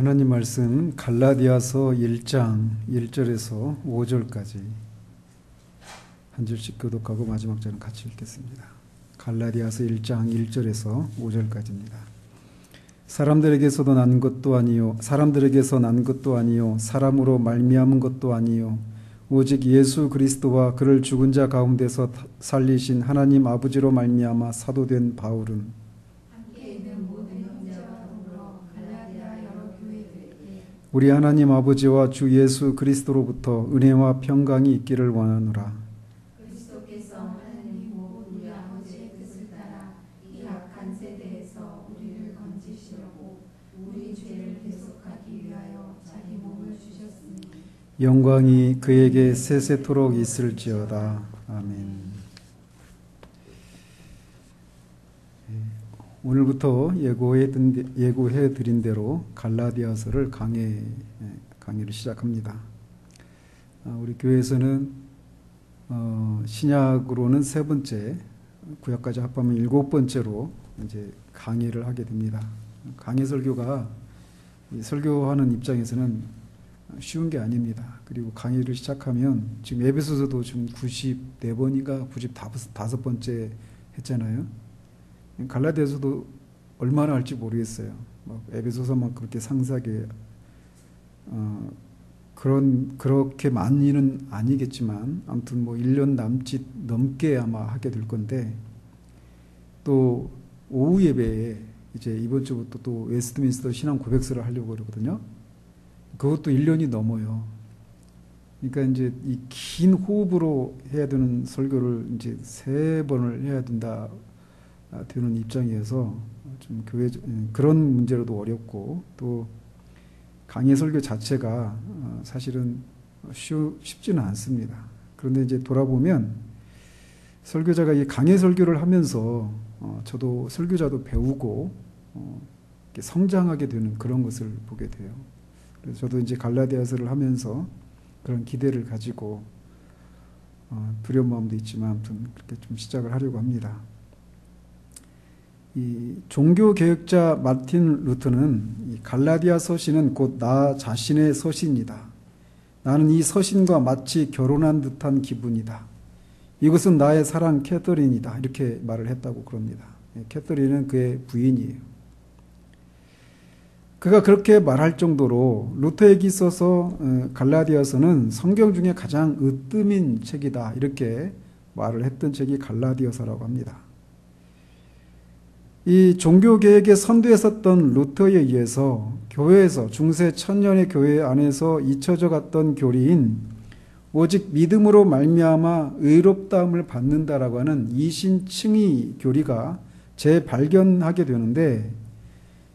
하나님 말씀 갈라디아서 1장 1절에서 5절까지 한 절씩 교독하고 마지막 절은 같이 읽겠습니다. 갈라디아서 1장 1절에서 5절까지입니다. 사람들에게서 난 것도 아니요 사람으로 말미암은 것도 아니요 오직 예수 그리스도와 그를 죽은 자 가운데서 살리신 하나님 아버지로 말미암아 사도된 바울은 우리 하나님 아버지와 주 예수 그리스도로부터 은혜와 평강이 있기를 원하노라. 그리스도께서 하나님이고 우리 아버지의 뜻을 따라 이 악한 세대에서 우리를 건지시려고 우리 죄를 대속하기 위하여 자기 몸을 주셨으니 영광이 그에게 세세토록 있을지어다. 아멘. 오늘부터 예고해드린 대로 갈라디아서를 강의를 시작합니다. 우리 교회에서는 신약으로는 세 번째, 구약까지 합하면 7번째로 이제 강의를 하게 됩니다. 강의 설교가 설교하는 입장에서는 쉬운 게 아닙니다. 그리고 강의를 시작하면 지금 에베소서도 지금 94번인가 95번째 했잖아요. 갈라디아서도 얼마나 할지 모르겠어요. 에베소서만 그렇게 상세하게 그렇게 많이는 아니겠지만 아무튼 1년 넘게 아마 하게 될 건데, 또 오후 예배에 이제 이번 주부터 또 웨스트민스터 신앙 고백서를 하려고 그러거든요. 그것도 1년이 넘어요. 그러니까 이제 이 긴 호흡으로 해야 되는 설교를 이제 3번을 해야 되는 입장이어서 좀 그런 문제로도 어렵고, 또 강의 설교 자체가 사실은 쉽지는 않습니다. 그런데 이제 돌아보면 설교자가 이 강의 설교를 하면서 저도 설교자도 배우고 성장하게 되는 그런 것을 보게 돼요. 그래서 저도 이제 갈라디아서를 하면서 그런 기대를 가지고 두려운 마음도 있지만 아무튼 그렇게 좀 시작을 하려고 합니다. 이 종교개혁자 마틴 루터는 이 갈라디아 서신은 곧 나 자신의 서신이다. 나는 이 서신과 마치 결혼한 듯한 기분이다. 이것은 나의 사랑 캐서린이다. 이렇게 말을 했다고 그럽니다. 캐서린은 그의 부인이에요. 그가 그렇게 말할 정도로 루터에게 있어서 갈라디아서는 성경 중에 가장 으뜸인 책이다. 이렇게 말을 했던 책이 갈라디아서라고 합니다. 이 종교개혁의 선두에 섰던 루터에 의해서 교회에서 중세 천년의 교회 안에서 잊혀져 갔던 교리인 오직 믿음으로 말미암아 의롭다함을 받는다라고 하는 이신칭의 교리가 재발견하게 되는데,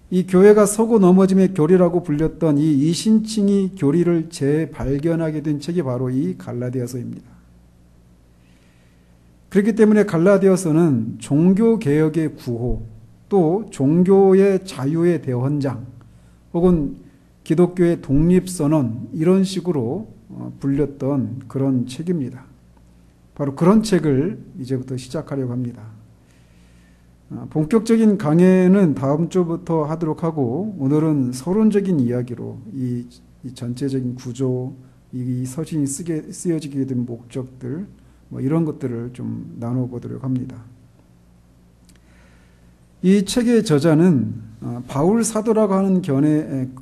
이 교회가 서고 넘어짐의 교리라고 불렸던 이 이신칭의 교리를 재발견하게 된 책이 바로 이 갈라디아서입니다. 그렇기 때문에 갈라디아서는 종교개혁의 구호, 또 종교의 자유의 대헌장, 혹은 기독교의 독립선언, 이런 식으로 불렸던 그런 책입니다. 바로 그런 책을 이제부터 시작하려고 합니다. 본격적인 강의는 다음 주부터 하도록 하고, 오늘은 서론적인 이야기로 이 전체적인 구조, 이 서신이 쓰여지게 된 목적들, 이런 것들을 좀 나눠보도록 합니다. 이 책의 저자는 바울 사도라고 하는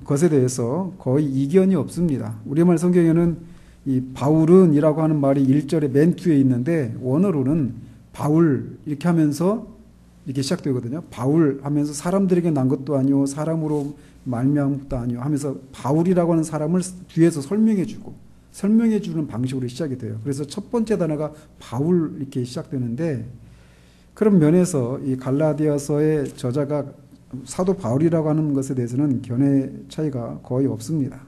것에 대해서 거의 이견이 없습니다. 우리말 성경에는 이 바울은이라고 하는 말이 1절에 맨 뒤에 있는데, 원어로는 바울 이렇게 하면서 이렇게 시작되거든요. 바울 하면서 사람들에게 난 것도 아니요 사람으로 말미암은 것도 아니요 하면서 바울이라고 하는 사람을 뒤에서 설명해 주는 방식으로 시작이 돼요. 그래서 첫 번째 단어가 바울 이렇게 시작되는데, 그런 면에서 이 갈라디아서의 저자가 사도 바울이라고 하는 것에 대해서는 견해 차이가 거의 없습니다.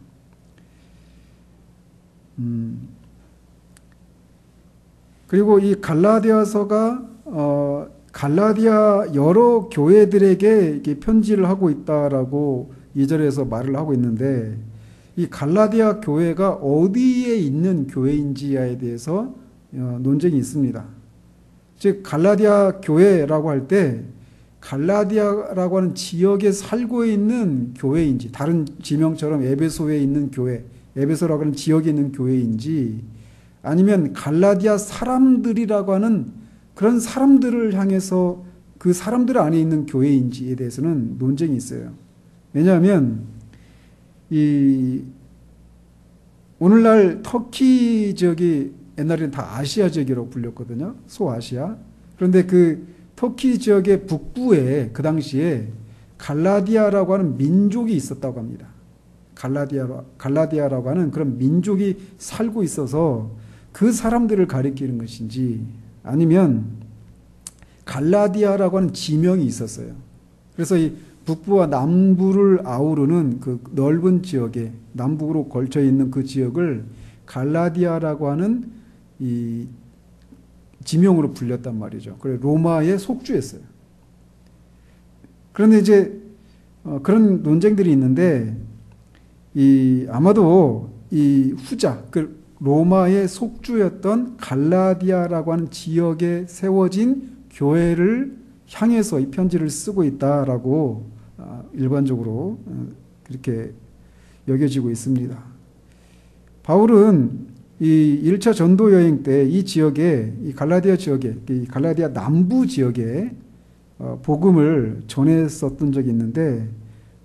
그리고 이 갈라디아서가 갈라디아 여러 교회들에게 편지를 하고 있다라고 2절에서 말을 하고 있는데, 이 갈라디아 교회가 어디에 있는 교회인지에 대해서 논쟁이 있습니다. 즉 갈라디아 교회라고 할 때 갈라디아라고 하는 지역에 살고 있는 교회인지, 다른 지명처럼 에베소에 있는 교회, 에베소라고 하는 지역에 있는 교회인지, 아니면 갈라디아 사람들이라고 하는 그런 사람들을 향해서 그 사람들 안에 있는 교회인지에 대해서는 논쟁이 있어요. 왜냐하면 오늘날 터키 지역이 옛날에는 다 아시아 지역이라고 불렸거든요. 소아시아. 그런데 그 터키 지역의 북부에 그 당시에 갈라디아라고 하는 민족이 있었다고 합니다. 갈라디아라고 하는 그런 민족이 살고 있어서 그 사람들을 가리키는 것인지, 아니면 갈라디아라고 하는 지명이 있었어요. 그래서 이 북부와 남부를 아우르는 그 넓은 지역에 남북으로 걸쳐 있는 그 지역을 갈라디아라고 하는 이 지명으로 불렸단 말이죠. 그래 로마의 속주였어요. 그런데 이제 그런 논쟁들이 있는데 아마도 이 후자 그 로마의 속주였던 갈라디아라고 하는 지역에 세워진 교회를 향해서 이 편지를 쓰고 있다라고 일반적으로 그렇게 여겨지고 있습니다. 바울은 이 1차 전도 여행 때 이 지역에, 이 갈라디아 지역에, 이 갈라디아 남부 지역에 복음을 전했었던 적이 있는데,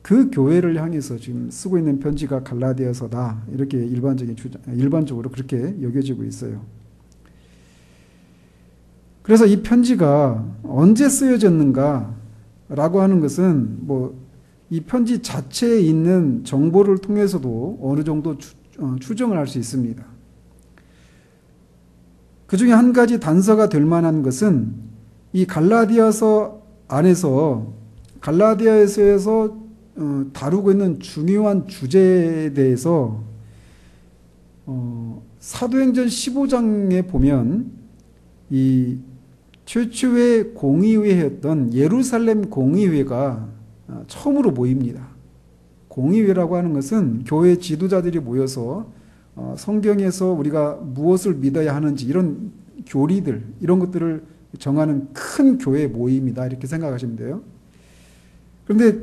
그 교회를 향해서 지금 쓰고 있는 편지가 갈라디아서다, 이렇게 일반적으로 그렇게 여겨지고 있어요. 그래서 이 편지가 언제 쓰여졌는가 라고 하는 것은 이 편지 자체에 있는 정보를 통해서도 어느 정도 추정을 할 수 있습니다. 그 중에 한 가지 단서가 될 만한 것은 이 갈라디아서 안에서 갈라디아서에서 다루고 있는 중요한 주제에 대해서 사도행전 15장에 보면 이 최초의 공의회였던 예루살렘 공의회가 처음으로 모입니다. 공의회라고 하는 것은 교회 지도자들이 모여서 성경에서 우리가 무엇을 믿어야 하는지 이런 교리들, 이런 것들을 정하는 큰 교회 모임이다, 이렇게 생각하시면 돼요. 그런데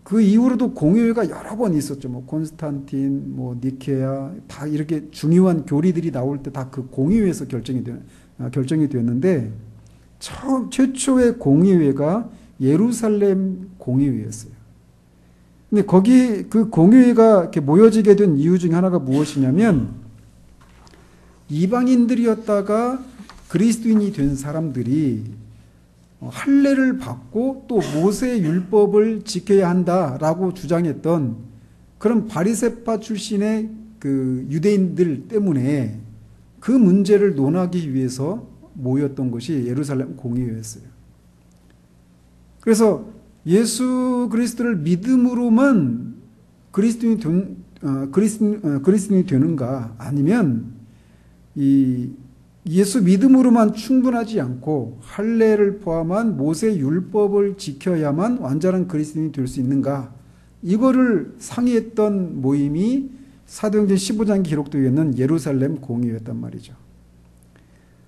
그 이후로도 공의회가 여러 번 있었죠. 콘스탄틴, 니케아, 다 이렇게 중요한 교리들이 나올 때 다 그 공의회에서 결정이 되었는데, 최초의 공의회가 예루살렘 공의회였어요. 근데 거기 그 공의회가 이렇게 모여지게 된 이유 중에 하나가 무엇이냐면, 이방인들이었다가 그리스도인이 된 사람들이 할례를 받고 또 모세의 율법을 지켜야 한다라고 주장했던 그런 바리새파 출신의 그 유대인들 때문에 그 문제를 논하기 위해서 모였던 것이 예루살렘 공의회였어요. 그래서 예수 그리스도를 믿음으로만 그리스도인이 되는가, 아니면 이 예수 믿음으로만 충분하지 않고 할례를 포함한 모세 율법을 지켜야만 완전한 그리스도인이 될 수 있는가, 이거를 상의했던 모임이 사도행전 15장에 기록되어 있는 예루살렘 공의회였단 말이죠.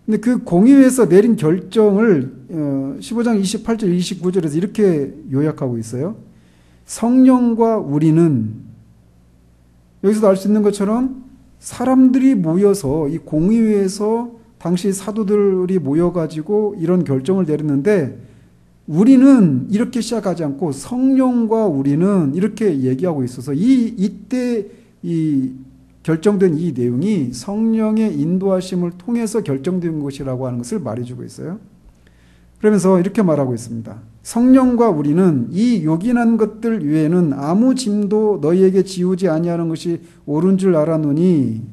근데 그 공의회에서 내린 결정을 15장 28절 29절에서 이렇게 요약하고 있어요. 성령과 우리는, 여기서도 알 수 있는 것처럼 사람들이 모여서 이 공의회에서 당시 사도들이 모여가지고 이런 결정을 내렸는데, 우리는 이렇게 시작하지 않고 성령과 우리는 이렇게 얘기하고 있어서 이때 결정된 이 내용이 성령의 인도하심을 통해서 결정된 것이라고 하는 것을 말해주고 있어요. 그러면서 이렇게 말하고 있습니다. 성령과 우리는 이 요긴한 것들 외에는 아무 짐도 너희에게 지우지 아니하는 것이 옳은 줄 알아노니,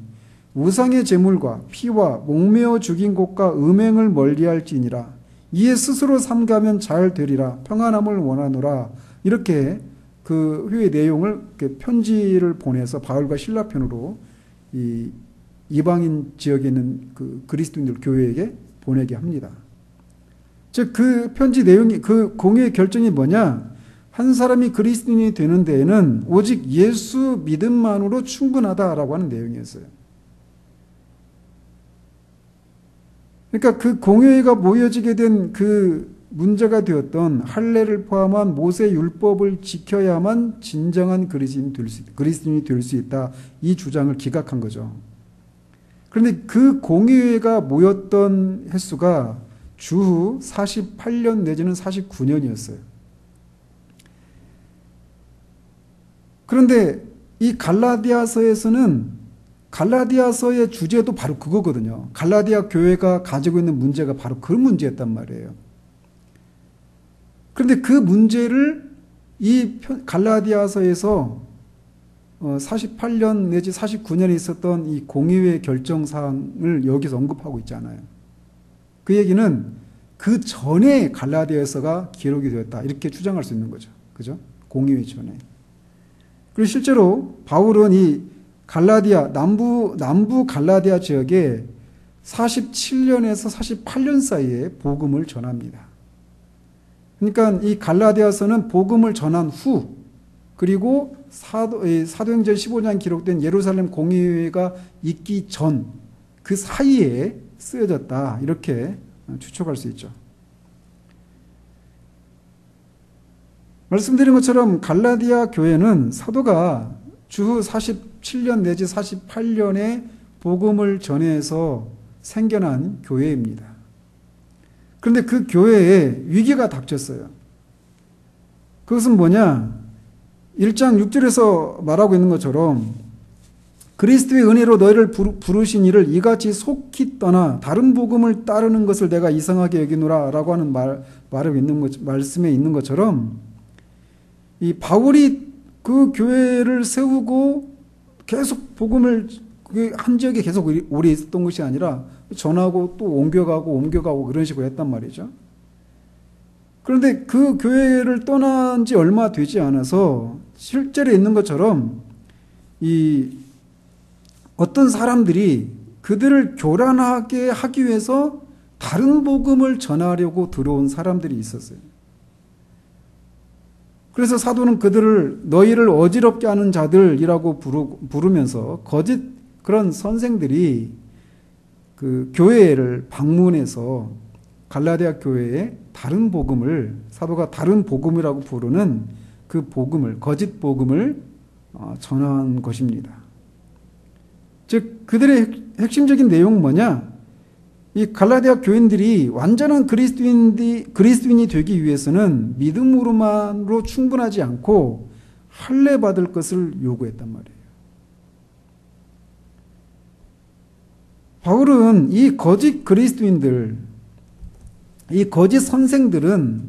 우상의 제물과 피와 목매어 죽인 것과 음행을 멀리할지니라. 이에 스스로 삼가면 잘 되리라. 평안함을 원하노라. 이렇게 그 회의 내용을 편지를 보내서 바울과 실라 편으로 이 이방인 지역에 있는 그 그리스도인들 교회에게 보내게 합니다. 즉 그 편지 내용이, 그 공의의 결정이 뭐냐? 한 사람이 그리스도인이 되는 데에는 오직 예수 믿음만으로 충분하다라고 하는 내용이었어요. 그러니까 그 공회가 모여지게 된 그 문제가 되었던 할례를 포함한 모세 율법을 지켜야만 진정한 그리스도인이 될 수 있다. 이 주장을 기각한 거죠. 그런데 그 공의회가 모였던 횟수가 주후 48년 내지는 49년이었어요. 그런데 이 갈라디아서에서는 갈라디아서의 주제도 바로 그거거든요. 갈라디아 교회가 가지고 있는 문제가 바로 그 문제였단 말이에요. 그런데 그 문제를 이 갈라디아서에서 48년 내지 49년에 있었던 이 공의회 결정사항을 여기서 언급하고 있잖아요. 그 얘기는 그 전에 갈라디아서가 기록이 되었다. 이렇게 주장할 수 있는 거죠. 그죠? 공의회 전에. 그리고 실제로 바울은 이 갈라디아, 남부 갈라디아 지역에 47년에서 48년 사이에 복음을 전합니다. 그러니까 이 갈라디아서는 복음을 전한 후, 그리고 사도행전 15장 기록된 예루살렘 공의회가 있기 전, 그 사이에 쓰여졌다. 이렇게 추측할 수 있죠. 말씀드린 것처럼 갈라디아 교회는 사도가 주후 47년 내지 48년에 복음을 전해서 생겨난 교회입니다. 그런데 그 교회에 위기가 닥쳤어요. 그것은 뭐냐? 1장 6절에서 말하고 있는 것처럼 그리스도의 은혜로 너희를 부르신 이를 이같이 속히 떠나 다른 복음을 따르는 것을 내가 이상하게 여기노라 라고 하는 말씀에 있는 것처럼 이 바울이 그 교회를 세우고 계속 복음을 한 지역에 계속 오래 있었던 것이 아니라 전하고 또 옮겨가고 그런 식으로 했단 말이죠. 그런데 그 교회를 떠난 지 얼마 되지 않아서 실제로 있는 것처럼 이 어떤 사람들이 그들을 교란하게 하기 위해서 다른 복음을 전하려고 들어온 사람들이 있었어요. 그래서 사도는 그들을 너희를 어지럽게 하는 자들이라고 부르면서 거짓 그런 선생들이 그 교회를 방문해서 갈라디아 교회에 다른 복음을 사도가 다른 복음이라고 부르는 그 복음을 거짓 복음을 전한 것입니다. 즉 그들의 핵심적인 내용은 뭐냐? 이 갈라디아 교인들이 완전한 그리스도인이 되기 위해서는 믿음으로만으로 충분하지 않고 할례 받을 것을 요구했단 말이에요. 바울은 이 거짓 그리스도인들, 이 거짓 선생들이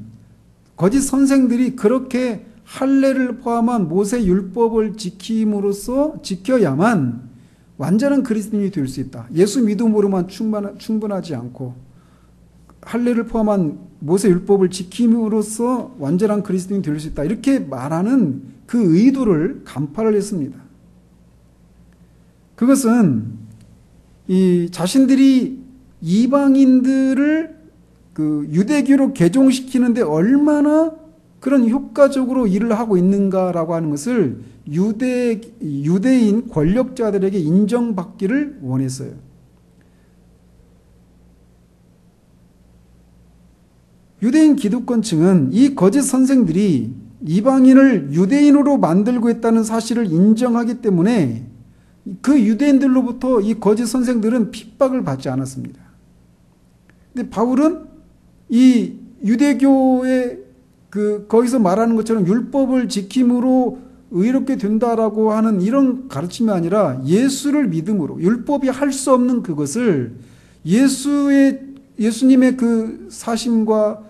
그렇게 할례를 포함한 모세 율법을 지켜야만 완전한 그리스도인이 될 수 있다. 예수 믿음으로만 충분하지 않고 할례를 포함한 모세 율법을 지킴으로써 완전한 그리스도인이 될 수 있다. 이렇게 말하는 그 의도를 간파를 했습니다. 그것은 이 자신들이 이방인들을 그 유대교로 개종시키는데 얼마나 그런 효과적으로 일을 하고 있는가라고 하는 것을 유대인 권력자들에게 인정받기를 원했어요. 유대인 기득권층은 이 거짓 선생들이 이방인을 유대인으로 만들고 있다는 사실을 인정하기 때문에 그 유대인들로부터 이 거짓 선생들은 핍박을 받지 않았습니다. 근데 바울은 이 유대교의 거기서 말하는 것처럼 율법을 지킴으로 의롭게 된다라고 하는 이런 가르침이 아니라 예수를 믿음으로 율법이 할 수 없는 그것을 예수님의 그 사심과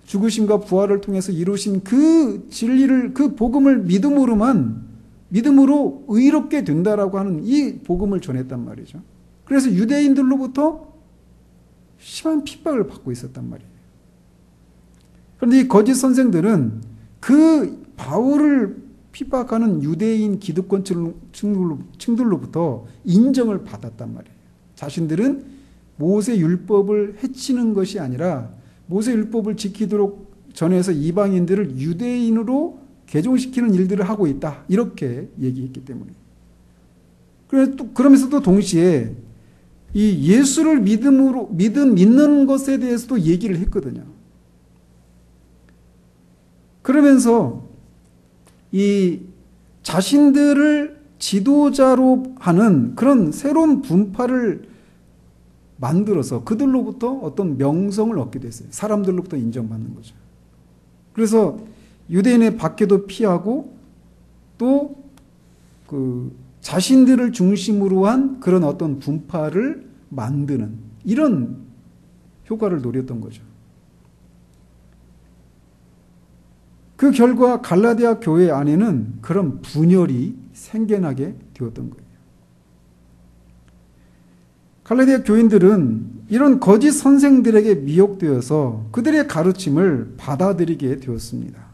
죽으심과 부활을 통해서 이루신 그 진리를 그 복음을 믿음으로 의롭게 된다라고 하는 이 복음을 전했단 말이죠. 그래서 유대인들로부터 심한 핍박을 받고 있었단 말이에요. 그런데 이 거짓 선생들은 그 바울을 핍박하는 유대인 기득권 층들로부터 인정을 받았단 말이에요. 자신들은 모세 율법을 해치는 것이 아니라 모세 율법을 지키도록 전해서 이방인들을 유대인으로 개종시키는 일들을 하고 있다. 이렇게 얘기했기 때문에. 그러면서도 동시에 이 예수를 믿는 것에 대해서도 얘기를 했거든요. 그러면서 이 자신들을 지도자로 하는 그런 새로운 분파를 만들어서 그들로부터 어떤 명성을 얻게 됐어요. 사람들로부터 인정받는 거죠. 그래서 유대인의 박해도 피하고 또 그 자신들을 중심으로 한 그런 어떤 분파를 만드는 이런 효과를 노렸던 거죠. 그 결과 갈라디아 교회 안에는 그런 분열이 생겨나게 되었던 거예요. 갈라디아 교인들은 이런 거짓 선생들에게 미혹되어서 그들의 가르침을 받아들이게 되었습니다.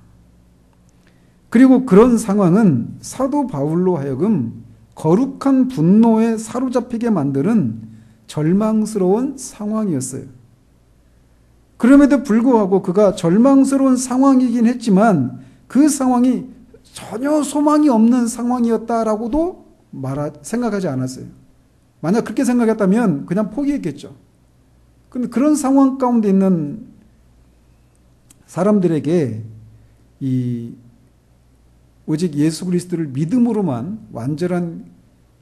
그리고 그런 상황은 사도 바울로 하여금 거룩한 분노에 사로잡히게 만드는 절망스러운 상황이었어요. 그럼에도 불구하고 그가 절망스러운 상황이긴 했지만 그 상황이 전혀 소망이 없는 상황이었다라고도 생각하지 않았어요. 만약 그렇게 생각했다면 그냥 포기했겠죠. 그런데 그런 상황 가운데 있는 사람들에게 오직 예수 그리스도를 믿음으로만 완전한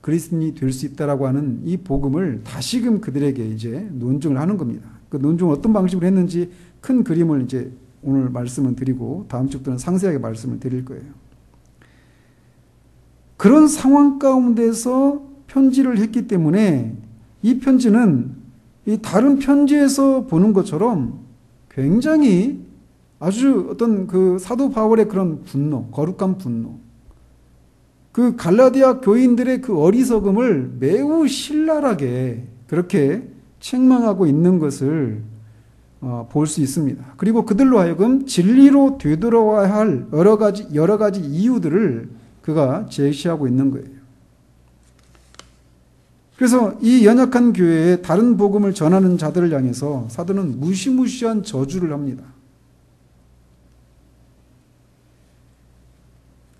그리스도인이 될 수 있다라고 하는 이 복음을 다시금 그들에게 이제 논증을 하는 겁니다. 그 논증을 어떤 방식으로 했는지 큰 그림을 이제 오늘 말씀을 드리고 다음 주부터는 상세하게 말씀을 드릴 거예요. 그런 상황 가운데서 편지를 했기 때문에 이 편지는 이 다른 편지에서 보는 것처럼 굉장히 아주 어떤 그 사도 바울의 그런 분노, 거룩한 분노, 그 갈라디아 교인들의 그 어리석음을 매우 신랄하게 그렇게 책망하고 있는 것을 볼 수 있습니다. 그리고 그들로 하여금 진리로 되돌아와야 할 여러 가지 이유들을 그가 제시하고 있는 거예요. 그래서 이 연약한 교회에 다른 복음을 전하는 자들을 향해서 사도는 무시무시한 저주를 합니다.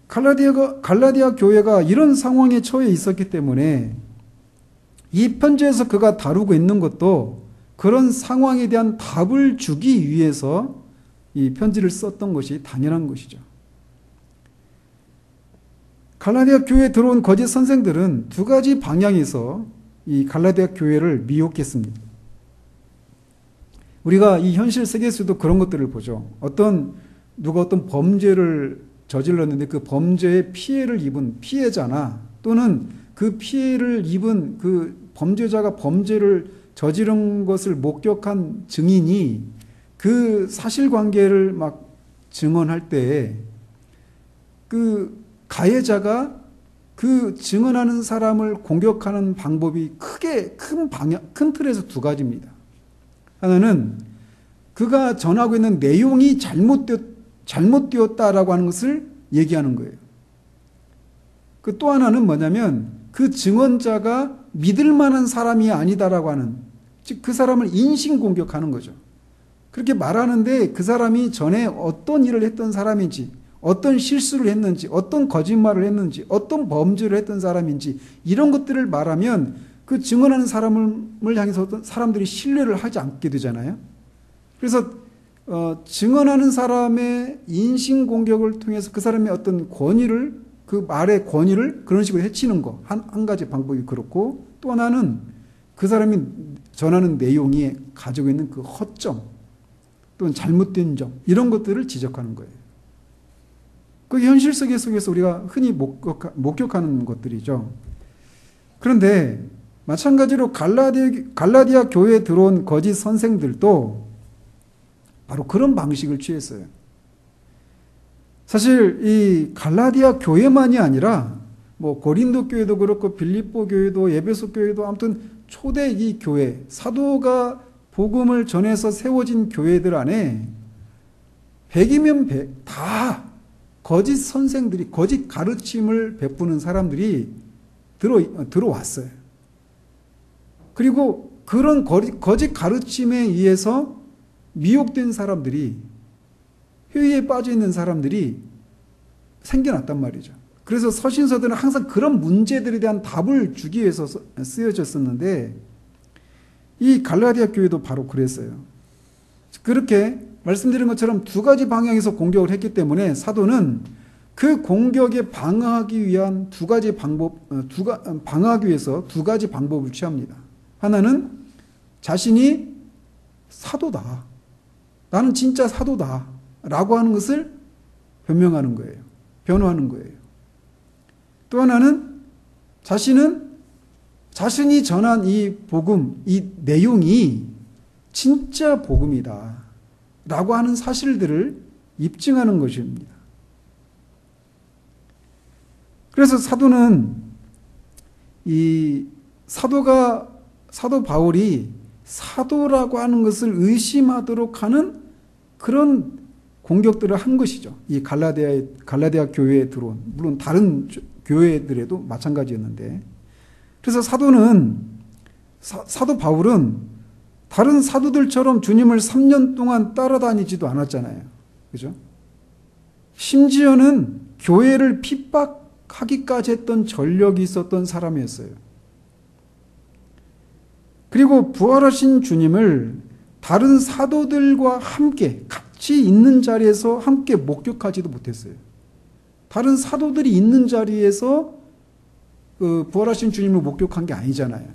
갈라디아 교회가 이런 상황에 처해 있었기 때문에 이 편지에서 그가 다루고 있는 것도 그런 상황에 대한 답을 주기 위해서 이 편지를 썼던 것이 당연한 것이죠. 갈라디아 교회에 들어온 거짓 선생들은 두 가지 방향에서 이 갈라디아 교회를 미혹했습니다. 우리가 이 현실 세계에서도 그런 것들을 보죠. 누가 어떤 범죄를 저질렀는데 그 범죄의 피해를 입은 피해자나 또는 그 피해를 입은 그 범죄자가 범죄를 저지른 것을 목격한 증인이 그 사실관계를 막 증언할 때 그 가해자가 그 증언하는 사람을 공격하는 방법이 큰 틀에서 두 가지입니다. 하나는 그가 전하고 있는 내용이 잘못되었다라고 하는 것을 얘기하는 거예요. 그 또 하나는 뭐냐면 그 증언자가 믿을 만한 사람이 아니다라고 하는, 즉 그 사람을 인신공격하는 거죠. 그렇게 말하는데 그 사람이 전에 어떤 일을 했던 사람인지, 어떤 실수를 했는지, 어떤 거짓말을 했는지, 어떤 범죄를 했던 사람인지 이런 것들을 말하면 그 증언하는 사람을 향해서 어떤 사람들이 신뢰를 하지 않게 되잖아요. 그래서 증언하는 사람의 인신공격을 통해서 그 사람의 어떤 권위를, 그 말의 권위를 그런 식으로 해치는 거, 한 가지 방법이 그렇고, 또 하나는 그 사람이 전하는 내용이 가지고 있는 그 허점 또는 잘못된 점, 이런 것들을 지적하는 거예요. 그게 현실 세계 속에서 우리가 흔히 목격하는 것들이죠. 그런데 마찬가지로 갈라디아 교회에 들어온 거짓 선생들도 바로 그런 방식을 취했어요. 사실 이 갈라디아 교회만이 아니라 뭐 고린도 교회도 그렇고 빌립보 교회도 에베소 교회도 아무튼 초대 이 교회, 사도가 복음을 전해서 세워진 교회들 안에 100이면 100 다 거짓 선생들이, 거짓 가르침을 베푸는 사람들이 들어왔어요. 그리고 그런 거짓 가르침에 의해서 미혹된 사람들이, 회의에 빠져 있는 사람들이 생겨났단 말이죠. 그래서 서신서들은 항상 그런 문제들에 대한 답을 주기 위해서 쓰여졌었는데 이 갈라디아 교회도 바로 그랬어요. 그렇게 말씀드린 것처럼 두 가지 방향에서 공격을 했기 때문에 사도는 그 공격에 방어하기 위한 방어하기 위해서 두 가지 방법을 취합니다. 하나는 자신이 사도다. 나는 진짜 사도다. 라고 하는 것을 변명하는 거예요. 변호하는 거예요. 또 하나는 자신이 전한 이 복음, 이 내용이 진짜 복음이다. 라고 하는 사실들을 입증하는 것입니다. 그래서 사도는 사도 바울이 사도라고 하는 것을 의심하도록 하는 그런 공격들을 한 것이죠. 이 갈라디아 교회에 들어온, 물론 다른 교회들에도 마찬가지였는데, 그래서 사도 바울은 다른 사도들처럼 주님을 3년 동안 따라다니지도 않았잖아요. 그죠? 심지어는 교회를 핍박하기까지 했던 전력이 있었던 사람이었어요. 그리고 부활하신 주님을 다른 사도들과 함께 같이 있는 자리에서 함께 목격하지도 못했어요. 다른 사도들이 있는 자리에서 부활하신 주님을 목격한 게 아니잖아요.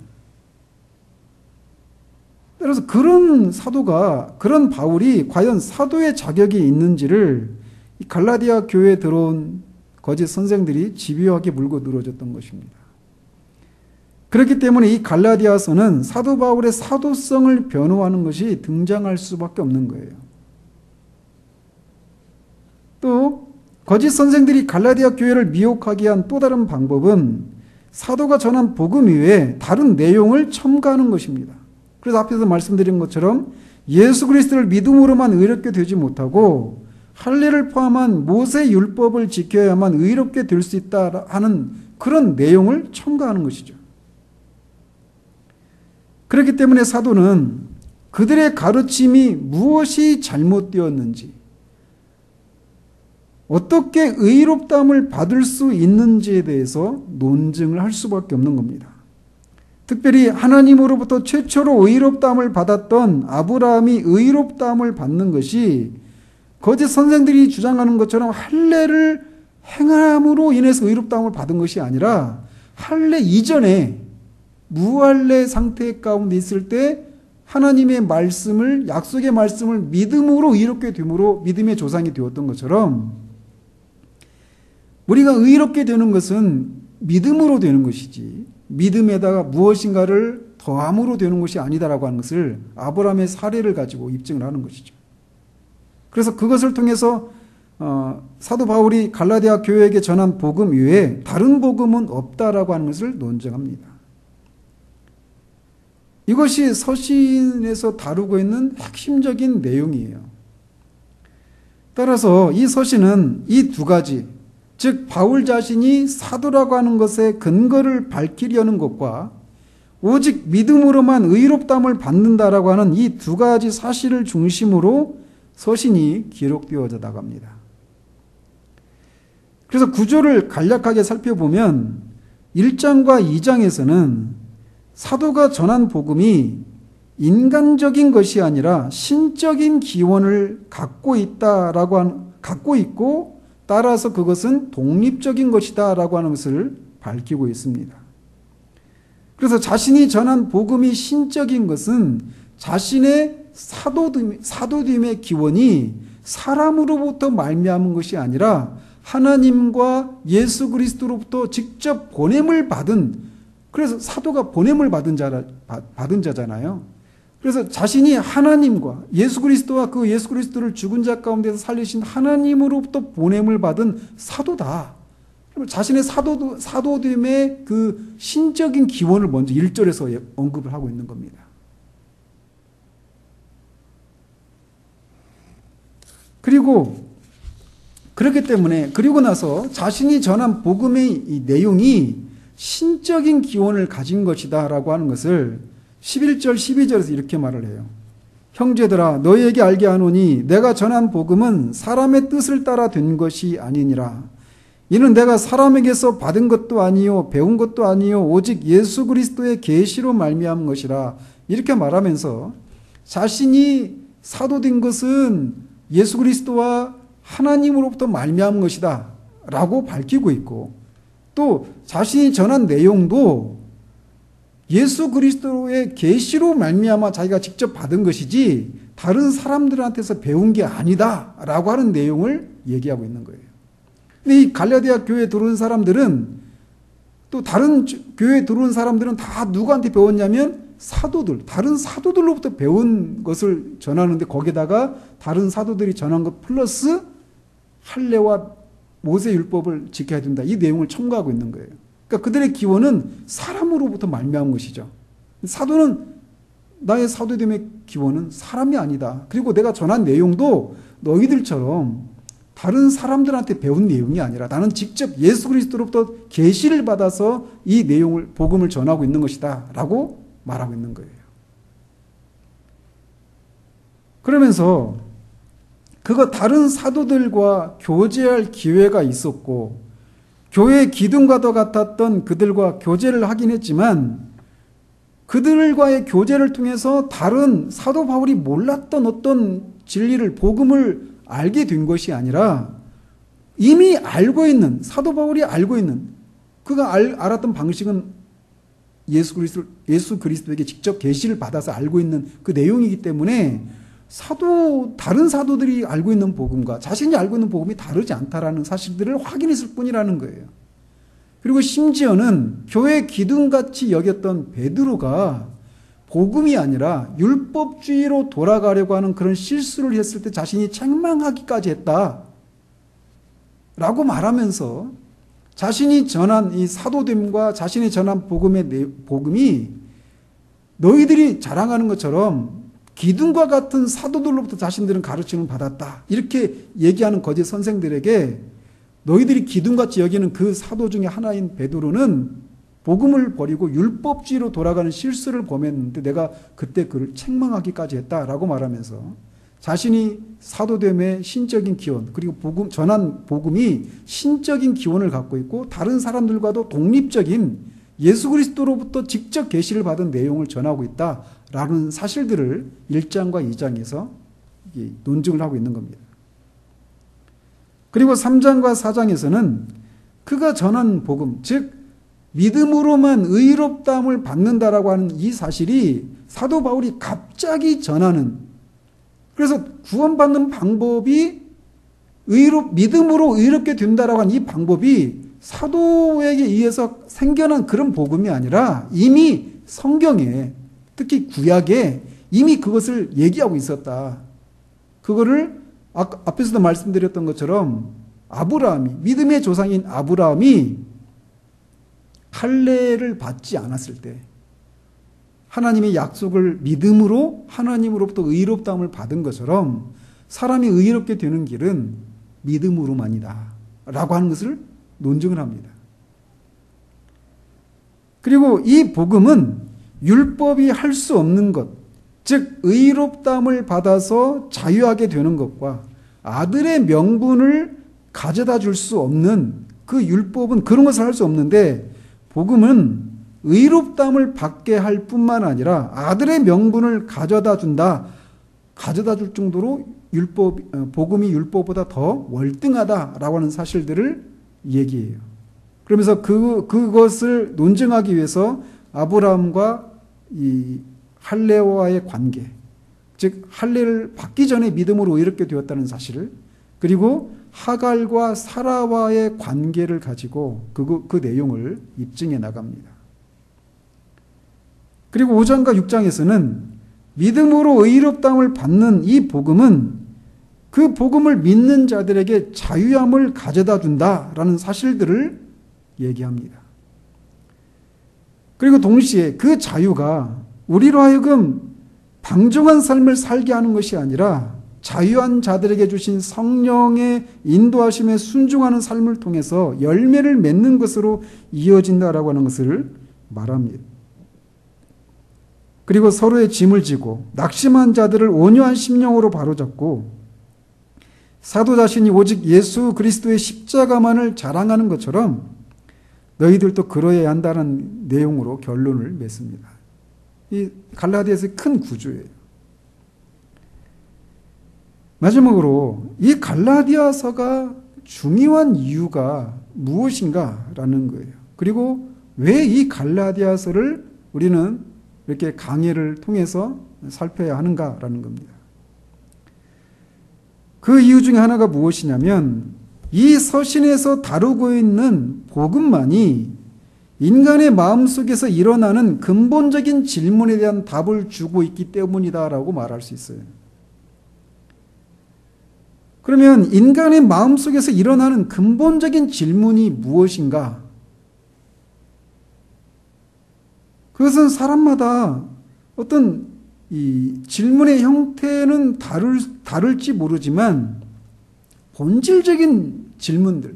따라서 그런 바울이 과연 사도의 자격이 있는지를 이 갈라디아 교회에 들어온 거짓 선생들이 집요하게 물고 늘어졌던 것입니다. 그렇기 때문에 이 갈라디아서는 사도 바울의 사도성을 변호하는 것이 등장할 수밖에 없는 거예요. 또 거짓 선생들이 갈라디아 교회를 미혹하게 한 또 다른 방법은 사도가 전한 복음 이외에 다른 내용을 첨가하는 것입니다. 그래서 앞에서 말씀드린 것처럼 예수 그리스도를 믿음으로만 의롭게 되지 못하고 할례를 포함한 모세 율법을 지켜야만 의롭게 될 수 있다 하는 그런 내용을 첨가하는 것이죠. 그렇기 때문에 사도는 그들의 가르침이 무엇이 잘못되었는지, 어떻게 의롭다함을 받을 수 있는지에 대해서 논증을 할 수밖에 없는 겁니다. 특별히 하나님으로부터 최초로 의롭다함을 받았던 아브라함이 의롭다함을 받는 것이 거짓 선생들이 주장하는 것처럼 할례를 행함으로 인해서 의롭다함을 받은 것이 아니라 할례 이전에 무할례 상태 가운데 있을 때 하나님의 말씀을, 약속의 말씀을 믿음으로 의롭게 됨으로 믿음의 조상이 되었던 것처럼 우리가 의롭게 되는 것은 믿음으로 되는 것이지 믿음에다가 무엇인가를 더함으로 되는 것이 아니다라고 하는 것을 아브라함의 사례를 가지고 입증을 하는 것이죠. 그래서 그것을 통해서 사도 바울이 갈라디아 교회에게 전한 복음 이외에 다른 복음은 없다라고 하는 것을 논증합니다. 이것이 서신에서 다루고 있는 핵심적인 내용이에요. 따라서 이 서신은 이 두 가지, 즉 바울 자신이 사도라고 하는 것의 근거를 밝히려는 것과 오직 믿음으로만 의롭다함을 받는다라고 하는 이 두 가지 사실을 중심으로 서신이 기록되어져 나갑니다. 그래서 구조를 간략하게 살펴보면 1장과 2장에서는 사도가 전한 복음이 인간적인 것이 아니라 신적인 기원을 갖고 있고 따라서 그것은 독립적인 것이다라고 하는 것을 밝히고 있습니다. 그래서 자신이 전한 복음이 신적인 것은 자신의 사도됨의 기원이 사람으로부터 말미암은 것이 아니라 하나님과 예수 그리스도로부터 직접 보냄을 받은, 그래서 사도가 보냄을 받은 자잖아요. 그래서 자신이 하나님과 예수 그리스도와 그 예수 그리스도를 죽은 자 가운데서 살리신 하나님으로부터 보냄을 받은 사도다. 자신의 사도됨의 그 신적인 기원을 먼저 1절에서 언급을 하고 있는 겁니다. 그렇기 때문에 그리고 나서 자신이 전한 복음의 이 내용이 신적인 기원을 가진 것이다 라고 하는 것을 11절 12절에서 이렇게 말을 해요. 형제들아 너희에게 알게 하노니 내가 전한 복음은 사람의 뜻을 따라 된 것이 아니니라. 이는 내가 사람에게서 받은 것도 아니요 배운 것도 아니요 오직 예수 그리스도의 계시로 말미암은 것이라. 이렇게 말하면서 자신이 사도된 것은 예수 그리스도와 하나님으로부터 말미암은 것이다 라고 밝히고 있고, 또 자신이 전한 내용도 예수 그리스도의 계시로 말미암아 자기가 직접 받은 것이지 다른 사람들한테서 배운 게 아니다 라고 하는 내용을 얘기하고 있는 거예요. 근데 이 갈라디아 교회에 들어온 사람들은, 또 다른 교회에 들어온 사람들은 다 누구한테 배웠냐면 사도들, 다른 사도들로부터 배운 것을 전하는데, 거기다가 다른 사도들이 전한 것 플러스 할례와 모세 율법을 지켜야 된다, 이 내용을 첨가하고 있는 거예요. 그러니까 그들의 기원은 사람으로부터 말미암은 것이죠. 사도는, 나의 사도됨의 기원은 사람이 아니다. 그리고 내가 전한 내용도 너희들처럼 다른 사람들한테 배운 내용이 아니라 나는 직접 예수 그리스도로부터 계시를 받아서 이 내용을, 복음을 전하고 있는 것이다 라고 말하고 있는 거예요. 그러면서 그가 다른 사도들과 교제할 기회가 있었고, 교회의 기둥과도 같았던 그들과 교제를 하긴 했지만, 그들과의 교제를 통해서 다른 사도 바울이 몰랐던 어떤 진리를, 복음을 알게 된 것이 아니라 이미 알고 있는, 사도 바울이 알고 있는, 그가 알았던 방식은 예수 그리스도에게 직접 계시를 받아서 알고 있는 그 내용이기 때문에 다른 사도들이 알고 있는 복음과 자신이 알고 있는 복음이 다르지 않다라는 사실들을 확인했을 뿐이라는 거예요. 그리고 심지어는 교회 기둥같이 여겼던 베드로가 복음이 아니라 율법주의로 돌아가려고 하는 그런 실수를 했을 때 자신이 책망하기까지 했다 라고 말하면서, 자신이 전한 이 사도됨과 자신이 전한 복음이 너희들이 자랑하는 것처럼 기둥과 같은 사도들로부터 자신들은 가르침을 받았다, 이렇게 얘기하는 거짓 선생들에게 너희들이 기둥같이 여기는 그 사도 중에 하나인 베드로는 복음을 버리고 율법주의로 돌아가는 실수를 범했는데 내가 그때 그를 책망하기까지 했다라고 말하면서, 자신이 사도됨의 신적인 기원, 그리고 전한 복음이 신적인 기원을 갖고 있고 다른 사람들과도 독립적인 예수 그리스도로부터 직접 계시를 받은 내용을 전하고 있다라는 사실들을 1장과 2장에서 논증을 하고 있는 겁니다. 그리고 3장과 4장에서는 그가 전한 복음, 즉 믿음으로만 의롭다함을 받는다라고 하는 이 사실이 사도 바울이 갑자기 전하는, 그래서 구원받는 방법이 믿음으로 의롭게 된다라고 하는 이 방법이 사도에게 의해서 생겨난 그런 복음이 아니라 이미 성경에, 특히 구약에 이미 그것을 얘기하고 있었다. 그거를 앞에서도 말씀드렸던 것처럼 아브라함이, 믿음의 조상인 아브라함이 할례를 받지 않았을 때 하나님의 약속을 믿음으로 하나님으로부터 의롭다함을 받은 것처럼 사람이 의롭게 되는 길은 믿음으로만이다 라고 하는 것을 논증을 합니다. 그리고 이 복음은 율법이 할 수 없는 것, 즉 의롭다함을 받아서 자유하게 되는 것과 아들의 명분을 가져다 줄 수 없는, 그 율법은 그런 것을 할 수 없는데 복음은 의롭다함을 받게 할 뿐만 아니라 아들의 명분을 가져다 줄 정도로 복음이 율법보다 더 월등하다라고 하는 사실들을 얘기해요. 그러면서 그것을 논증하기 위해서 아브라함과 이 할례와의 관계, 즉 할례를 받기 전에 믿음으로 의롭게 되었다는 사실을, 그리고 하갈과 사라와의 관계를 가지고 그 내용을 입증해 나갑니다. 그리고 5장과 6장에서는 믿음으로 의롭다함을 받는 이 복음은 그 복음을 믿는 자들에게 자유함을 가져다 준다라는 사실들을 얘기합니다. 그리고 동시에 그 자유가 우리로 하여금 방종한 삶을 살게 하는 것이 아니라 자유한 자들에게 주신 성령의 인도하심에 순종하는 삶을 통해서 열매를 맺는 것으로 이어진다라고 하는 것을 말합니다. 그리고 서로의 짐을 지고 낙심한 자들을 온유한 심령으로 바로잡고 사도 자신이 오직 예수 그리스도의 십자가만을 자랑하는 것처럼 너희들도 그러해야 한다는 내용으로 결론을 맺습니다. 이 갈라디아서의 큰 구조예요. 마지막으로 이 갈라디아서가 중요한 이유가 무엇인가라는 거예요. 그리고 왜 이 갈라디아서를 우리는 이렇게 강해를 통해서 살펴야 하는가라는 겁니다. 그 이유 중에 하나가 무엇이냐면 이 서신에서 다루고 있는 복음만이 인간의 마음속에서 일어나는 근본적인 질문에 대한 답을 주고 있기 때문이다라고 말할 수 있어요. 그러면 인간의 마음속에서 일어나는 근본적인 질문이 무엇인가? 그것은 사람마다 어떤 이 질문의 형태는 다를지 모르지만 본질적인 질문들,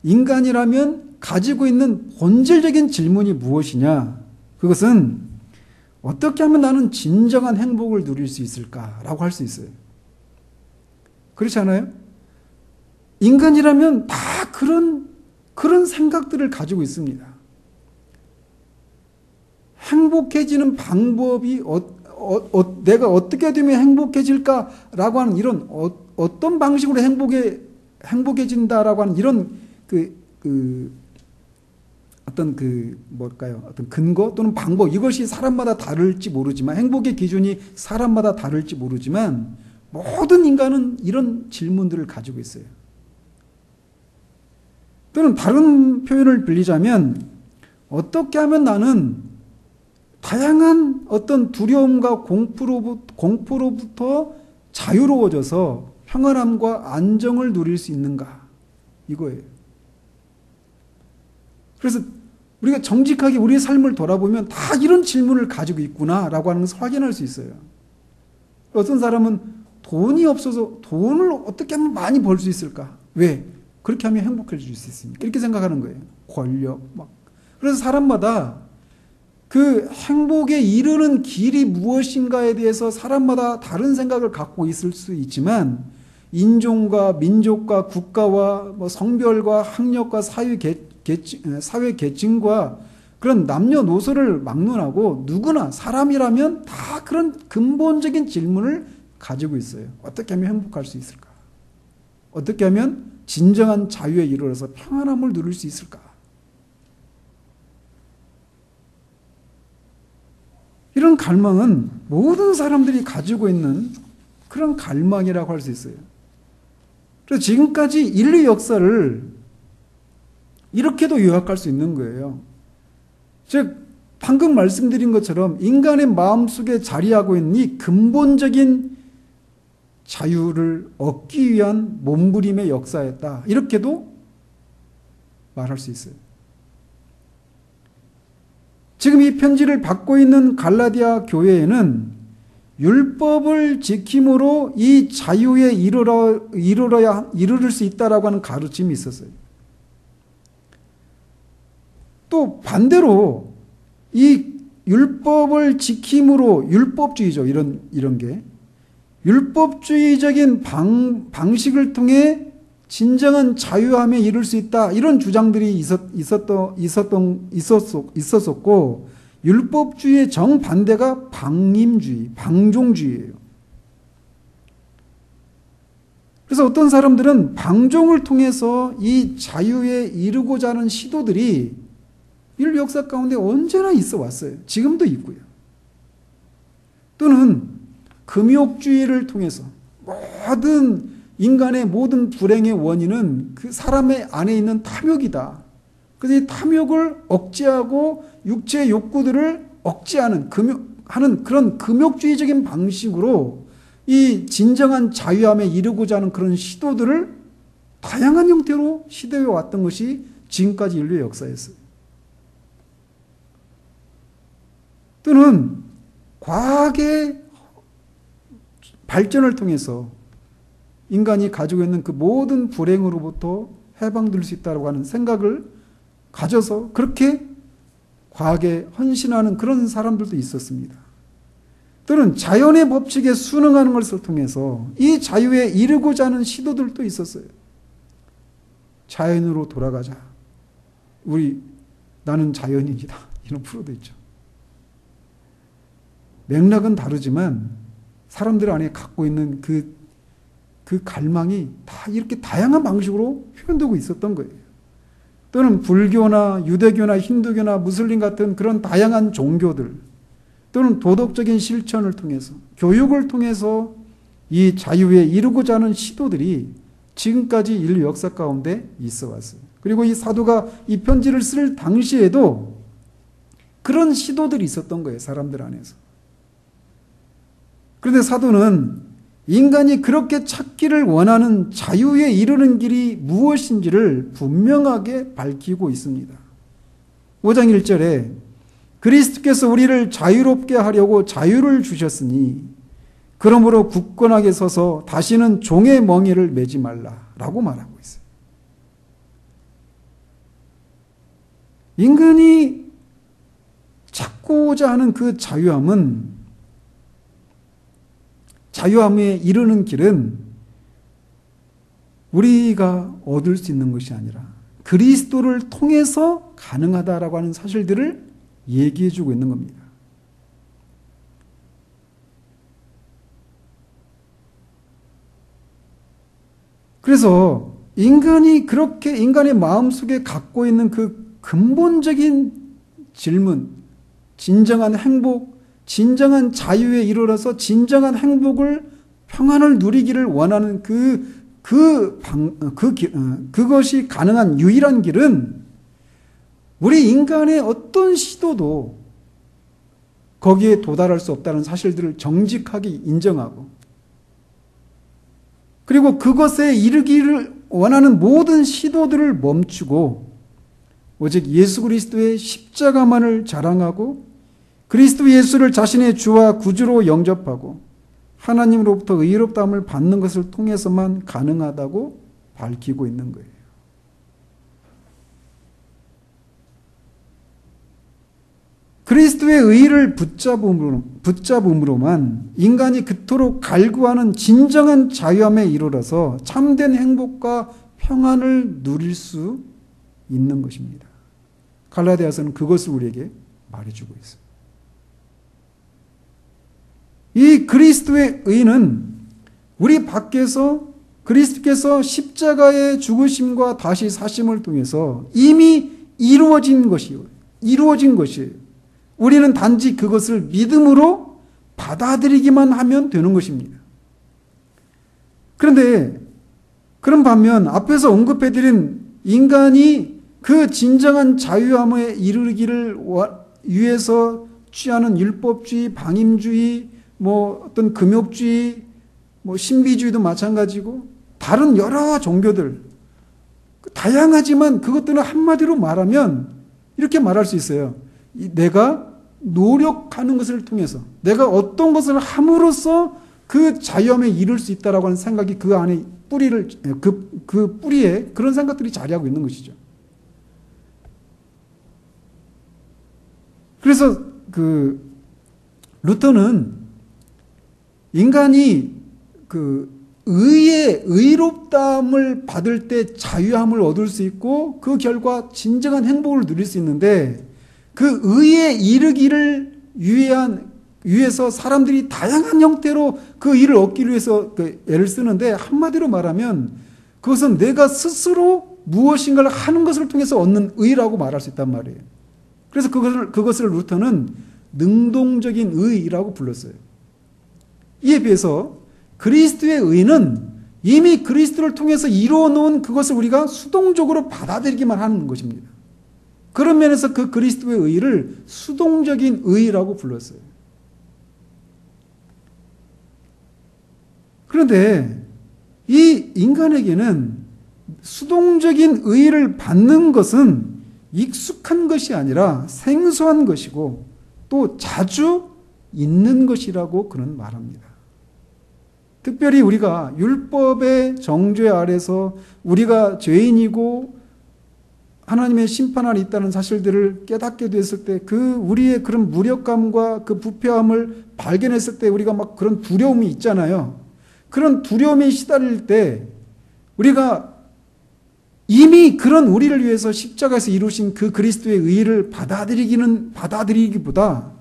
인간이라면 가지고 있는 본질적인 질문이 무엇이냐? 그것은 어떻게 하면 나는 진정한 행복을 누릴 수 있을까라고 할 수 있어요. 그렇지 않아요? 인간이라면 다 그런 생각들을 가지고 있습니다. 행복해지는 방법이 내가 어떻게 되면 행복해질까라고 하는 이런 어떤 방식으로 행복해진다라고 하는 이런 어떤 근거 또는 방법, 이것이 사람마다 다를지 모르지만, 행복의 기준이 사람마다 다를지 모르지만 모든 인간은 이런 질문들을 가지고 있어요. 또는 다른 표현을 빌리자면 어떻게 하면 나는 다양한 어떤 두려움과 공포로부터 자유로워져서 평안함과 안정을 누릴 수 있는가, 이거예요. 그래서 우리가 정직하게 우리의 삶을 돌아보면 다 이런 질문을 가지고 있구나라고 하는 것을 확인할 수 있어요. 어떤 사람은 돈이 없어서 돈을 어떻게 하면 많이 벌 수 있을까? 왜? 그렇게 하면 행복해질 수 있으니까. 이렇게 생각하는 거예요. 권력, 그래서 사람마다 그 행복에 이르는 길이 무엇인가에 대해서 사람마다 다른 생각을 갖고 있을 수 있지만, 인종과 민족과 국가와 성별과 학력과 사회 계층과 그런 남녀노소를 막론하고 누구나 사람이라면 다 그런 근본적인 질문을 가지고 있어요. 어떻게 하면 행복할 수 있을까? 어떻게 하면 진정한 자유에 이르러서 평안함을 누릴 수 있을까? 이런 갈망은 모든 사람들이 가지고 있는 그런 갈망이라고 할 수 있어요. 그래서 지금까지 인류 역사를 이렇게도 요약할 수 있는 거예요. 즉, 방금 말씀드린 것처럼 인간의 마음속에 자리하고 있는 이 근본적인 자유를 얻기 위한 몸부림의 역사였다, 이렇게도 말할 수 있어요. 지금 이 편지를 받고 있는 갈라디아 교회에는 율법을 지킴으로 이 자유에 이르를 수 있다라고 하는 가르침이 있었어요. 또 반대로 이 율법을 지킴으로, 율법주의죠, 이런 게 율법주의적인 방식을 통해 진정한 자유함에 이를 수 있다, 이런 주장들이 있었었고, 율법주의의 정반대가 방임주의, 방종주의예요. 그래서 어떤 사람들은 방종을 통해서 이 자유에 이르고자 하는 시도들이 인류 역사 가운데 언제나 있어 왔어요. 지금도 있고요. 또는 금욕주의를 통해서 인간의 모든 불행의 원인은 그 사람의 안에 있는 탐욕이다. 그래서 이 탐욕을 억제하고 육체의 욕구들을 억제하는 하는 그런 금욕주의적인 방식으로 이 진정한 자유함에 이르고자 하는 그런 시도들을 다양한 형태로 시도해 왔던 것이 지금까지 인류의 역사였어요. 또는 과학의 발전을 통해서 인간이 가지고 있는 그 모든 불행으로부터 해방될 수 있다고 하는 생각을 가져서 그렇게 과학에 헌신하는 그런 사람들도 있었습니다. 또는 자연의 법칙에 순응하는 것을 통해서 이 자유에 이르고자 하는 시도들도 있었어요. 자연으로 돌아가자. 나는 자연인이다. 이런 프로도 있죠. 맥락은 다르지만 사람들 안에 갖고 있는 그 그 갈망이 다 이렇게 다양한 방식으로 표현되고 있었던 거예요. 또는 불교나 유대교나 힌두교나 무슬림 같은 그런 다양한 종교들, 또는 도덕적인 실천을 통해서, 교육을 통해서 이 자유에 이르고자 하는 시도들이 지금까지 인류 역사 가운데 있어 왔어요. 그리고 이 사도가 이 편지를 쓸 당시에도 그런 시도들이 있었던 거예요, 사람들 안에서. 그런데 사도는 인간이 그렇게 찾기를 원하는 자유에 이르는 길이 무엇인지를 분명하게 밝히고 있습니다. 5장 1절에 그리스도께서 우리를 자유롭게 하려고 자유를 주셨으니 그러므로 굳건하게 서서 다시는 종의 멍에를 매지 말라라고 말하고 있어요. 인간이 찾고자 하는 그 자유함에 이르는 길은 우리가 얻을 수 있는 것이 아니라 그리스도를 통해서 가능하다라고 하는 사실들을 얘기해 주고 있는 겁니다. 그래서 인간이 그렇게 인간의 마음속에 갖고 있는 그 근본적인 질문, 진정한 행복, 진정한 자유에 이르러서 진정한 행복을, 평안을 누리기를 원하는 그것이 가능한 유일한 길은 우리 인간의 어떤 시도도 거기에 도달할 수 없다는 사실들을 정직하게 인정하고, 그리고 그것에 이르기를 원하는 모든 시도들을 멈추고 오직 예수 그리스도의 십자가만을 자랑하고 그리스도 예수를 자신의 주와 구주로 영접하고 하나님으로부터 의롭다함을 받는 것을 통해서만 가능하다고 밝히고 있는 거예요. 그리스도의 의를 붙잡음으로만 인간이 그토록 갈구하는 진정한 자유함에 이르러서 참된 행복과 평안을 누릴 수 있는 것입니다. 갈라디아서는 그것을 우리에게 말해주고 있어요. 이 그리스도의 의는 우리 밖에서 그리스도께서 십자가의 죽으심과 다시 사심을 통해서 이미 이루어진 것이에요. 우리는 단지 그것을 믿음으로 받아들이기만 하면 되는 것입니다. 그런데 그런 반면 앞에서 언급해드린 인간이 그 진정한 자유함에 이르기를 위해서 취하는 율법주의, 방임주의, 어떤 금욕주의, 신비주의도 마찬가지고 다른 여러 종교들, 다양하지만 그것들은 한마디로 말하면 이렇게 말할 수 있어요. 내가 노력하는 것을 통해서, 내가 어떤 것을 함으로써 그 자유함에 이를 수 있다라고 하는 생각이 그 안에 그 뿌리에 그런 생각들이 자리하고 있는 것이죠. 그래서 루터는 인간이 의롭다함을 받을 때 자유함을 얻을 수 있고 그 결과 진정한 행복을 누릴 수 있는데 그 의에 이르기를 위해서 사람들이 다양한 형태로 그 의를 얻기 위해서 애를 쓰는데 한마디로 말하면 그것은 내가 스스로 무엇인가를 하는 것을 통해서 얻는 의라고 말할 수 있단 말이에요. 그래서 그것을 루터는 능동적인 의라고 불렀어요. 이에 비해서 그리스도의 의는 이미 그리스도를 통해서 이루어 놓은 그것을 우리가 수동적으로 받아들이기만 하는 것입니다. 그런 면에서 그 그리스도의 의를 수동적인 의라고 불렀어요. 그런데 이 인간에게는 수동적인 의를 받는 것은 익숙한 것이 아니라 생소한 것이고 또 자주 있는 것이라고 그는 말합니다. 특별히 우리가 율법의 정죄 아래서 우리가 죄인이고 하나님의 심판 아래 있다는 사실들을 깨닫게 됐을 때 우리의 그런 무력감과 그 부패함을 발견했을 때 우리가 막 그런 두려움이 있잖아요. 그런 두려움에 시달릴 때 우리가 이미 그런 우리를 위해서 십자가에서 이루신 그 그리스도의 의를 받아들이기보다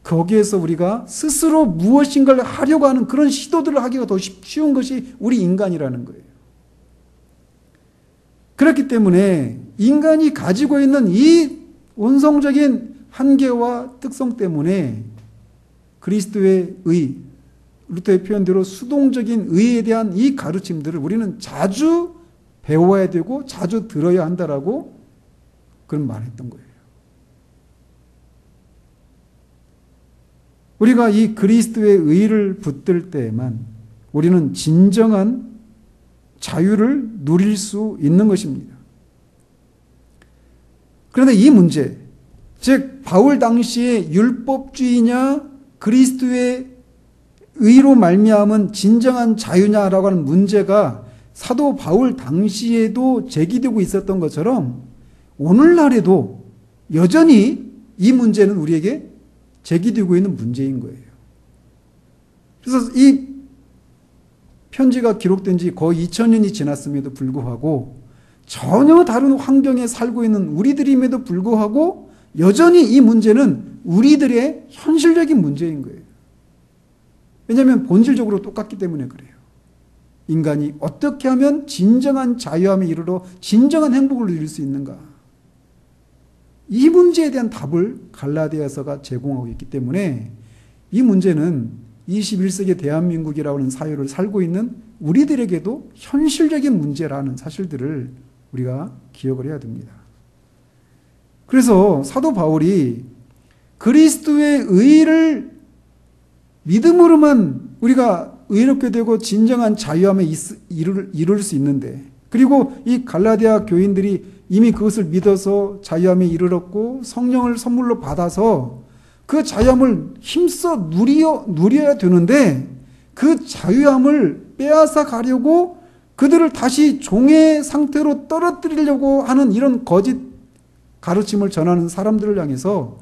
거기에서 우리가 스스로 무엇인가를 하려고 하는 그런 시도들을 하기가 더 쉬운 것이 우리 인간이라는 거예요. 그렇기 때문에 인간이 가지고 있는 이 원성적인 한계와 특성 때문에 그리스도의 의, 루터의 표현대로 수동적인 의에 대한 이 가르침들을 우리는 자주 배워야 되고 자주 들어야 한다라고 그런 말을 했던 거예요. 우리가 이 그리스도의 의를 붙들 때에만 우리는 진정한 자유를 누릴 수 있는 것입니다. 그런데 이 문제, 즉 바울 당시에 율법주의냐 그리스도의 의로 말미암은 진정한 자유냐라고 하는 문제가 사도 바울 당시에도 제기되고 있었던 것처럼 오늘날에도 여전히 이 문제는 우리에게 제기되고 있는 문제인 거예요. 그래서 이 편지가 기록된 지 거의 2000년이 지났음에도 불구하고 전혀 다른 환경에 살고 있는 우리들임에도 불구하고 여전히 이 문제는 우리들의 현실적인 문제인 거예요. 왜냐하면 본질적으로 똑같기 때문에 그래요. 인간이 어떻게 하면 진정한 자유함에 이르러 진정한 행복을 누릴 수 있는가? 이 문제에 대한 답을 갈라디아서가 제공하고 있기 때문에 이 문제는 21세기 대한민국이라고 하는 사회를 살고 있는 우리들에게도 현실적인 문제라는 사실들을 우리가 기억을 해야 됩니다. 그래서 사도 바울이 그리스도의 의를 믿음으로만 우리가 의롭게 되고 진정한 자유함에 이룰 수 있는데, 그리고 이 갈라디아 교인들이 이미 그것을 믿어서 자유함에 이르렀고 성령을 선물로 받아서 그 자유함을 힘써 누려야 되는데 그 자유함을 빼앗아 가려고 그들을 다시 종의 상태로 떨어뜨리려고 하는 이런 거짓 가르침을 전하는 사람들을 향해서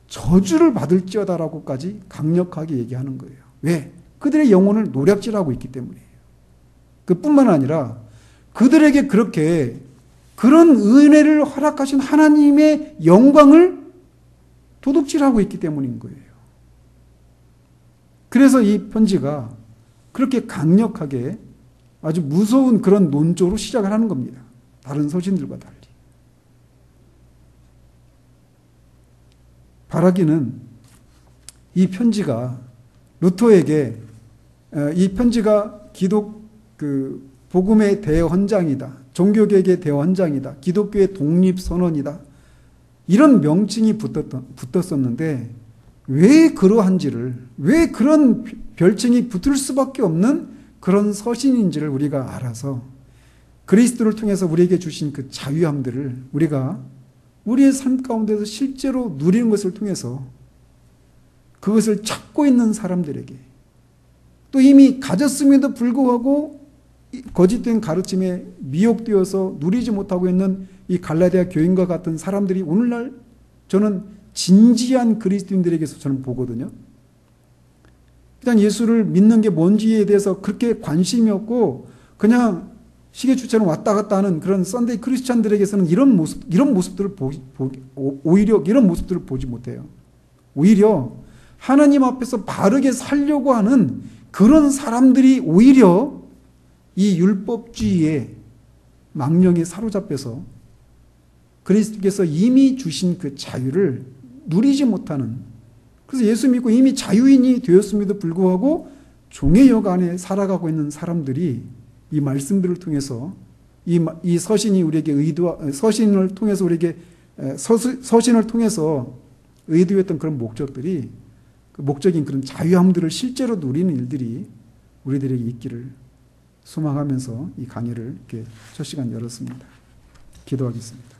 저주를 받을지어다라고까지 강력하게 얘기하는 거예요. 왜? 그들의 영혼을 노략질하고 있기 때문이에요. 그뿐만 아니라 그들에게 그렇게 그런 은혜를 허락하신 하나님의 영광을 도둑질하고 있기 때문인 거예요. 그래서 이 편지가 그렇게 강력하게 아주 무서운 그런 논조로 시작을 하는 겁니다. 다른 서신들과 달리. 바라기는 이 편지가 루터에게 이 편지가 복음의 대헌장이다. 종교개혁의 대헌장이다. 기독교의 독립선언이다. 이런 명칭이 붙었었는데 왜 그러한지를, 왜 그런 별칭이 붙을 수밖에 없는 그런 서신인지를 우리가 알아서 그리스도를 통해서 우리에게 주신 그 자유함들을 우리가 우리의 삶 가운데서 실제로 누리는 것을 통해서 그것을 찾고 있는 사람들에게, 또 이미 가졌음에도 불구하고 거짓된 가르침에 미혹되어서 누리지 못하고 있는 이 갈라디아 교인과 같은 사람들이 오늘날 저는 진지한 그리스도인들에게서 저는 보거든요. 그냥 예수를 믿는 게 뭔지에 대해서 그렇게 관심이 없고 그냥 시계추처럼 왔다 갔다 하는 그런 썬데이 크리스찬들에게서는 이런 모습들을 오히려 이런 모습들을 보지 못해요. 오히려 하나님 앞에서 바르게 살려고 하는 그런 사람들이 오히려 이 율법주의의 망령에 사로잡혀서 그리스도께서 이미 주신 그 자유를 누리지 못하는, 그래서 예수 믿고 이미 자유인이 되었음에도 불구하고 종의 역 안에 살아가고 있는 사람들이 이 말씀들을 통해서 이 서신이 우리에게 서신을 통해서 우리에게 서신을 통해서 의도했던 그런 목적들이, 그 목적인 그런 자유함들을 실제로 누리는 일들이 우리들에게 있기를 소망하면서 이 강의를 이렇게 첫 시간 열었습니다. 기도하겠습니다.